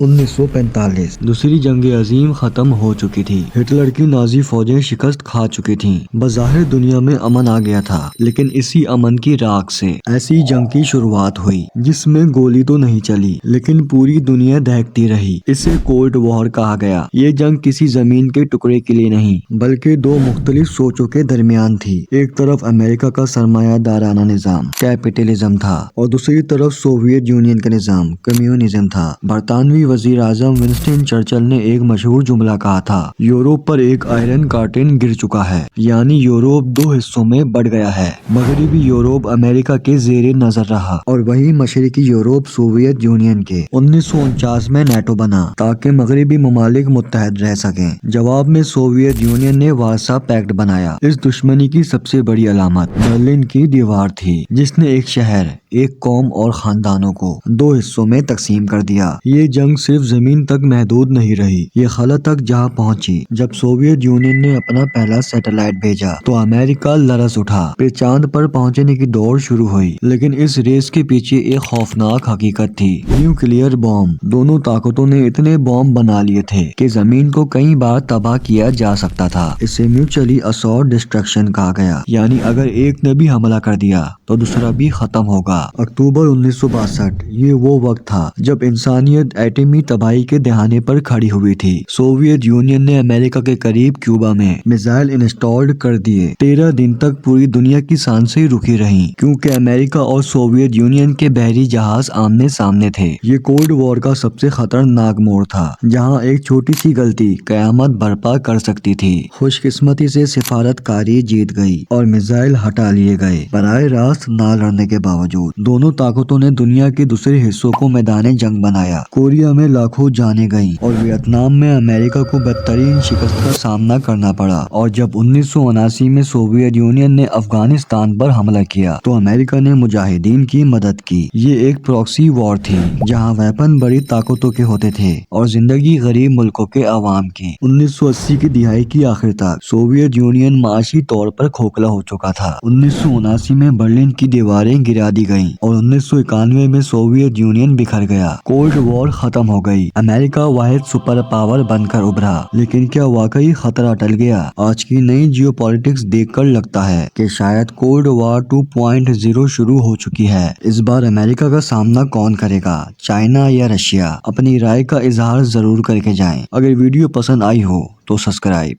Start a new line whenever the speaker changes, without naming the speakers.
1945 دوسری جنگ عظیم ختم ہو چکی تھی۔ ہٹلر کی نازی فوجیں شکست کھا چکی تھیں۔ بظاہر دنیا میں امن آ گیا تھا، لیکن اسی امن کی راکھ سے ایسی جنگ کی شروعات ہوئی جس میں گولی تو نہیں چلی لیکن پوری دنیا دہکتی رہی۔ اسے کولڈ وار کہا گیا۔ یہ جنگ کسی زمین کے ٹکڑے کے لیے نہیں بلکہ دو مختلف سوچوں کے درمیان تھی۔ ایک طرف امریکہ کا سرمایہ دارانہ نظام کیپٹلزم تھا اور دوسری طرف سوویت یونین کا نظام کمیونزم تھا۔ برطانوی وزیر اعظم ونسٹن چرچل نے ایک مشہور جملہ کہا تھا، یورپ پر ایک آئرن کارٹن گر چکا ہے، یعنی یورپ دو حصوں میں بٹ گیا ہے۔ مغربی یورپ امریکہ کے زیر نظر رہا اور وہی مشرقی یورپ سوویت یونین کے۔ 1949 میں نیٹو بنا تاکہ مغربی ممالک متحد رہ سکیں۔ جواب میں سوویت یونین نے وارسا پیکٹ بنایا۔ اس دشمنی کی سب سے بڑی علامت برلن کی دیوار تھی، جس نے ایک شہر، ایک قوم اور خاندانوں کو دو حصوں میں تقسیم کر دیا۔ یہ جنگ صرف زمین تک محدود نہیں رہی، یہ خلا تک جا پہنچی۔ جب سوویت یونین نے اپنا پہلا سیٹلائٹ بھیجا تو امریکہ لرز اٹھا۔ پھر چاند پر پہنچنے کی دوڑ شروع ہوئی، لیکن اس ریس کے پیچھے ایک خوفناک حقیقت تھی، نیوکلیئر بم۔ دونوں طاقتوں نے اتنے بم بنا لیے تھے کہ زمین کو کئی بار تباہ کیا جا سکتا تھا۔ اسے میوچلی اسورڈ ڈسٹرکشن کہا گیا، یعنی اگر ایک نے بھی حملہ کر دیا تو دوسرا بھی ختم ہوگا۔ اکتوبر 1962 یہ وہ وقت تھا جب انسانیت ایٹمی تباہی کے دہانے پر کھڑی ہوئی تھی۔ سوویت یونین نے امریکہ کے قریب کیوبا میں میزائل انسٹالڈ کر دیے۔ 13 دن تک پوری دنیا کی سانسیں رکی رہیں کیونکہ امریکہ اور سوویت یونین کے بحری جہاز آمنے سامنے تھے۔ یہ کولڈ وار کا سب سے خطرناک موڑ تھا، جہاں ایک چھوٹی سی غلطی قیامت برپا کر سکتی تھی۔ خوش قسمتی سے سفارتکاری جیت گئی اور میزائل ہٹا لیے گئے۔ براہ راست نہ لڑنے کے باوجود دونوں طاقتوں نے دنیا کے دوسرے حصوں کو میدان جنگ بنایا۔ کوریا میں لاکھوں جانیں گئیں اور ویتنام میں امریکہ کو بدترین شکست کا سامنا کرنا پڑا۔ اور جب 1979 میں سوویت یونین نے افغانستان پر حملہ کیا تو امریکہ نے مجاہدین کی مدد کی۔ یہ ایک پراکسی وار تھی جہاں ویپن بڑی طاقتوں کے ہوتے تھے اور زندگی غریب ملکوں کے عوام کی۔ 1980 کی دہائی کی آخر تک سوویت یونین معاشی طور پر کھوکھلا ہو چکا تھا۔ 1979 میں برلن کی دیواریں گرا دی گئیں اور 1991 میں سوویت یونین بکھر گیا۔ کولڈ وار ختم ہو گئی۔ امریکہ واحد سپر پاور بن کر ابھرا، لیکن کیا واقعی خطرہ ٹل گیا؟ آج کی نئی جیو پالیٹکس دیکھ کر لگتا ہے کہ شاید کولڈ وار 2.0 شروع ہو چکی ہے۔ اس بار امریکہ کا سامنا کون کرے گا، چائنا یا رشیا؟ اپنی رائے کا اظہار ضرور کر کے جائیں۔ اگر ویڈیو پسند آئی ہو تو سبسکرائب